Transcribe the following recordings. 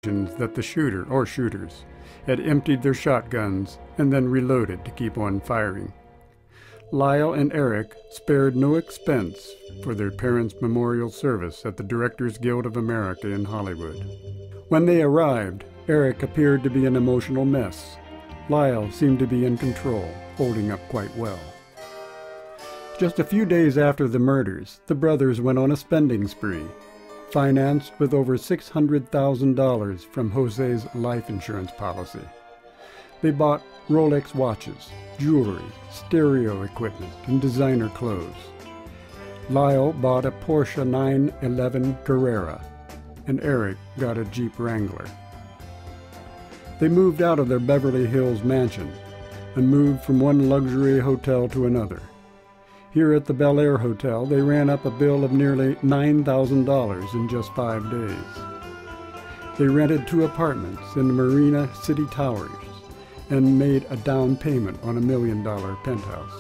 suspicions that the shooter or shooters had emptied their shotguns and then reloaded to keep on firing. Lyle and Eric spared no expense for their parents' memorial service at the Directors Guild of America in Hollywood. When they arrived, Eric appeared to be an emotional mess. Lyle seemed to be in control, holding up quite well. Just a few days after the murders, the brothers went on a spending spree, financed with over $600,000 from Jose's life insurance policy. They bought Rolex watches, jewelry, stereo equipment, and designer clothes. Lyle bought a Porsche 911 Carrera, and Eric got a Jeep Wrangler. They moved out of their Beverly Hills mansion and moved from one luxury hotel to another. Here at the Bel Air Hotel, they ran up a bill of nearly $9,000 in just 5 days. They rented 2 apartments in the Marina City Towers and made a down payment on $1 million penthouse.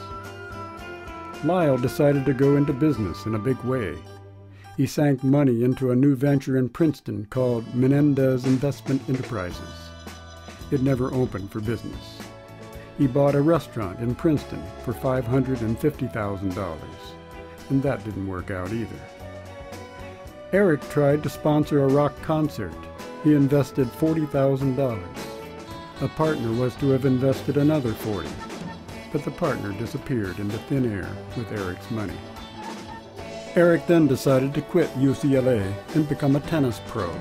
Lyle decided to go into business in a big way. He sank money into a new venture in Princeton called Menendez Investment Enterprises. It never opened for business. He bought a restaurant in Princeton for $550,000, and that didn't work out either. Eric tried to sponsor a rock concert. He invested $40,000. A partner was to have invested another $40,000, but the partner disappeared into thin air with Eric's money. Eric then decided to quit UCLA and become a tennis pro.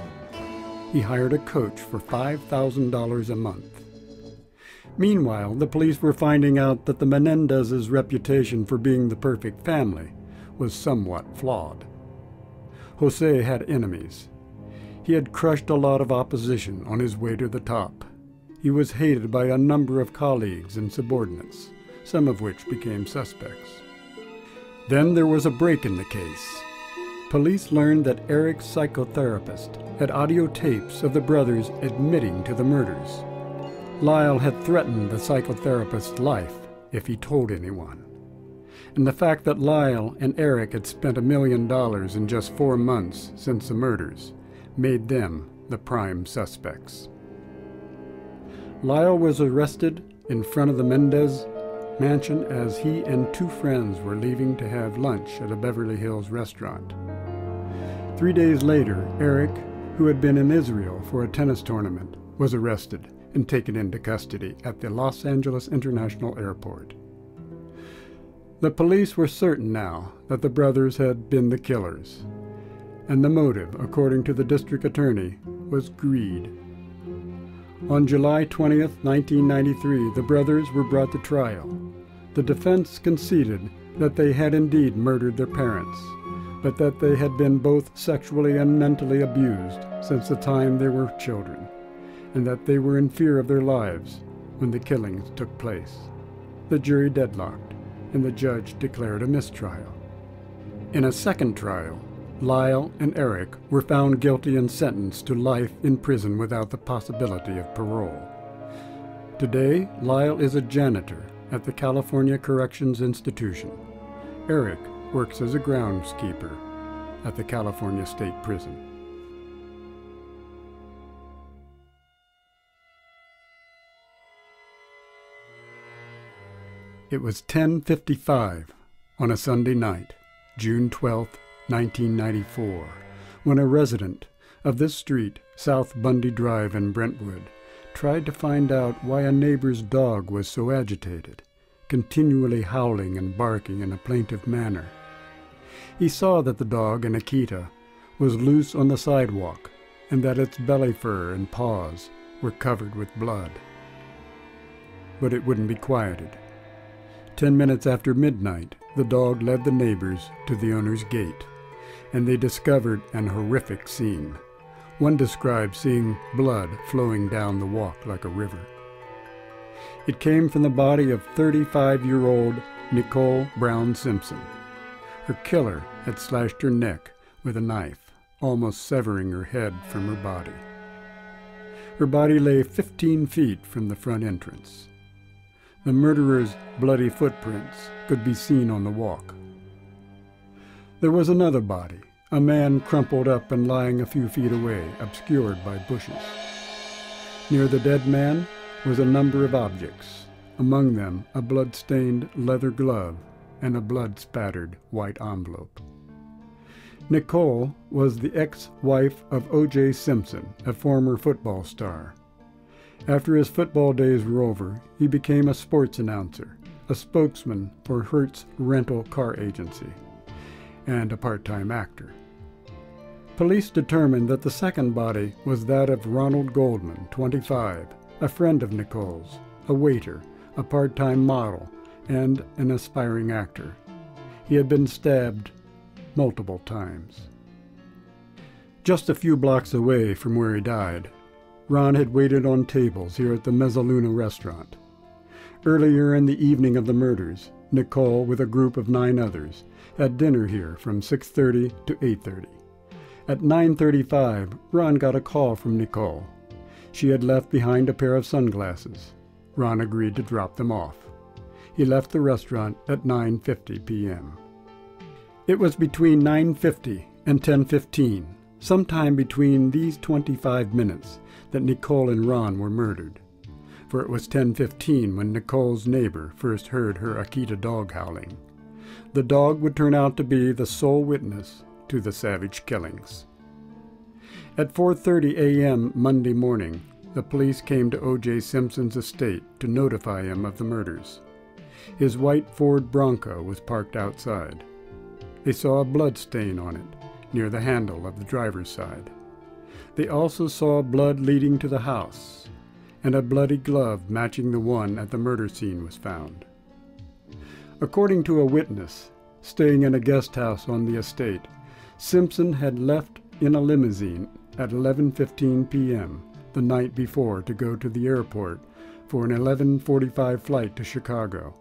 He hired a coach for $5,000 a month. Meanwhile, the police were finding out that the Menendez's reputation for being the perfect family was somewhat flawed. Jose had enemies. He had crushed a lot of opposition on his way to the top. He was hated by a number of colleagues and subordinates, some of which became suspects. Then there was a break in the case. Police learned that Eric's psychotherapist had audio tapes of the brothers admitting to the murders. Lyle had threatened the psychotherapist's life if he told anyone. And the fact that Lyle and Eric had spent $1 million in just 4 months since the murders made them the prime suspects. Lyle was arrested in front of the Mendez mansion as he and 2 friends were leaving to have lunch at a Beverly Hills restaurant. 3 days later, Eric, who had been in Israel for a tennis tournament, was arrested and taken into custody at the Los Angeles International Airport. The police were certain now that the brothers had been the killers, and the motive, according to the district attorney, was greed. On July 20th, 1993, the brothers were brought to trial. The defense conceded that they had indeed murdered their parents, but that they had been both sexually and mentally abused since the time they were children, and that they were in fear of their lives when the killings took place. The jury deadlocked, and the judge declared a mistrial. In a second trial, Lyle and Eric were found guilty and sentenced to life in prison without the possibility of parole. Today, Lyle is a janitor at the California Corrections Institution. Eric works as a groundskeeper at the California State Prison. It was 10:55 on a Sunday night, June 12, 1994, when a resident of this street, South Bundy Drive in Brentwood, tried to find out why a neighbor's dog was so agitated, continually howling and barking in a plaintive manner. He saw that the dog, an Akita, was loose on the sidewalk and that its belly fur and paws were covered with blood. But it wouldn't be quieted. 10 minutes after midnight, the dog led the neighbors to the owner's gate, and they discovered an horrific scene. One described seeing blood flowing down the walk like a river. It came from the body of 35-year-old Nicole Brown Simpson. Her killer had slashed her neck with a knife, almost severing her head from her body. Her body lay 15 feet from the front entrance. The murderer's bloody footprints could be seen on the walk. There was another body, a man crumpled up and lying a few feet away, obscured by bushes. Near the dead man was a number of objects, among them a blood-stained leather glove and a blood-spattered white envelope. Nicole was the ex-wife of O.J. Simpson, a former football star. After his football days were over, he became a sports announcer, a spokesman for Hertz Rental Car Agency, and a part-time actor. Police determined that the second body was that of Ronald Goldman, 25, a friend of Nicole's, a waiter, a part-time model, and an aspiring actor. He had been stabbed multiple times. Just a few blocks away from where he died, Ron had waited on tables here at the Mezzaluna restaurant. Earlier in the evening of the murders, Nicole, with a group of 9 others, had dinner here from 6:30 to 8:30. At 9:35, Ron got a call from Nicole. She had left behind a pair of sunglasses. Ron agreed to drop them off. He left the restaurant at 9:50 p.m. It was between 9:50 and 10:15, sometime between these 25 minutes, that Nicole and Ron were murdered. For it was 10:15 when Nicole's neighbor first heard her Akita dog howling. The dog would turn out to be the sole witness to the savage killings. At 4:30 a.m. Monday morning, the police came to O.J. Simpson's estate to notify him of the murders. His white Ford Bronco was parked outside. They saw a blood stain on it, near the handle of the driver's side. They also saw blood leading to the house, and a bloody glove matching the one at the murder scene was found. According to a witness staying in a guest house on the estate, Simpson had left in a limousine at 11:15 p.m. the night before to go to the airport for an 11:45 flight to Chicago.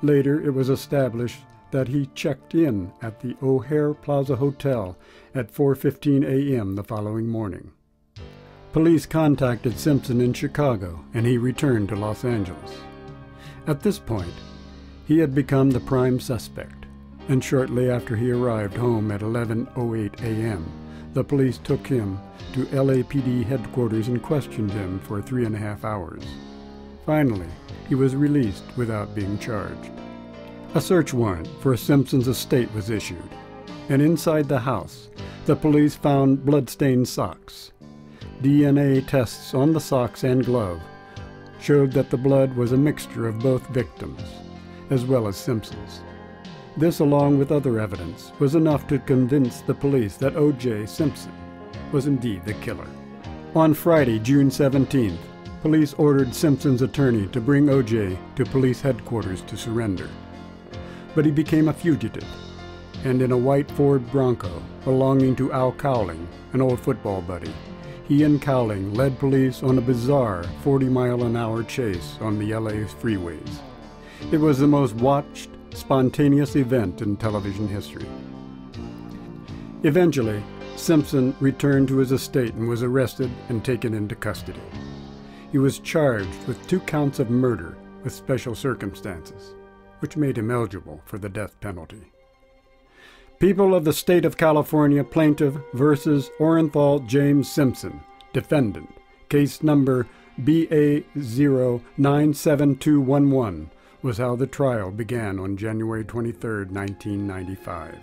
Later, it was established that he checked in at the O'Hare Plaza Hotel at 4:15 a.m. the following morning. Police contacted Simpson in Chicago, and he returned to Los Angeles. At this point, he had become the prime suspect, and shortly after he arrived home at 11:08 a.m., the police took him to LAPD headquarters and questioned him for 3.5 hours. Finally, he was released without being charged. A search warrant for Simpson's estate was issued, and inside the house, the police found blood-stained socks. DNA tests on the socks and glove showed that the blood was a mixture of both victims, as well as Simpson's. This, along with other evidence, was enough to convince the police that O.J. Simpson was indeed the killer. On Friday, June 17th, police ordered Simpson's attorney to bring O.J. to police headquarters to surrender. But he became a fugitive, and in a white Ford Bronco belonging to Al Cowling, an old football buddy, he and Cowling led police on a bizarre 40-mile-an-hour chase on the LA freeways. It was the most watched, spontaneous event in television history. Eventually, Simpson returned to his estate and was arrested and taken into custody. He was charged with 2 counts of murder with special circumstances, which made him eligible for the death penalty. People of the State of California, Plaintiff versus Orenthal James Simpson, Defendant, case number BA097211, was how the trial began on January 23, 1995.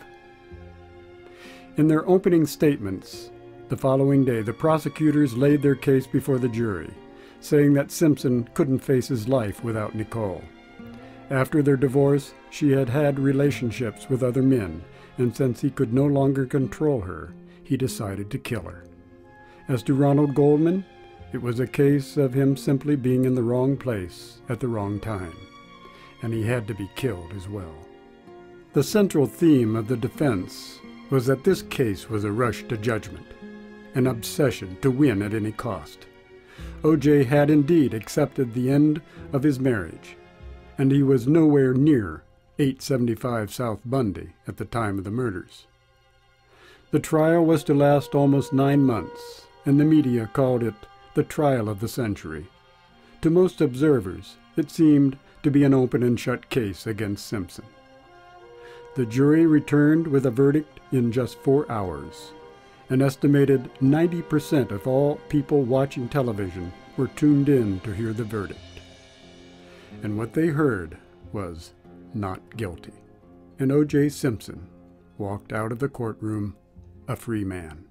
In their opening statements the following day, the prosecutors laid their case before the jury, saying that Simpson couldn't face his life without Nicole. After their divorce, she had had relationships with other men, and since he could no longer control her, he decided to kill her. As to Ronald Goldman, it was a case of him simply being in the wrong place at the wrong time, and he had to be killed as well. The central theme of the defense was that this case was a rush to judgment, an obsession to win at any cost. O.J. had indeed accepted the end of his marriage, and he was nowhere near 875 South Bundy at the time of the murders. The trial was to last almost 9 months, and the media called it the trial of the century. To most observers, it seemed to be an open and shut case against Simpson. The jury returned with a verdict in just 4 hours. An estimated 90% of all people watching television were tuned in to hear the verdict. And what they heard was not guilty. And O.J. Simpson walked out of the courtroom a free man.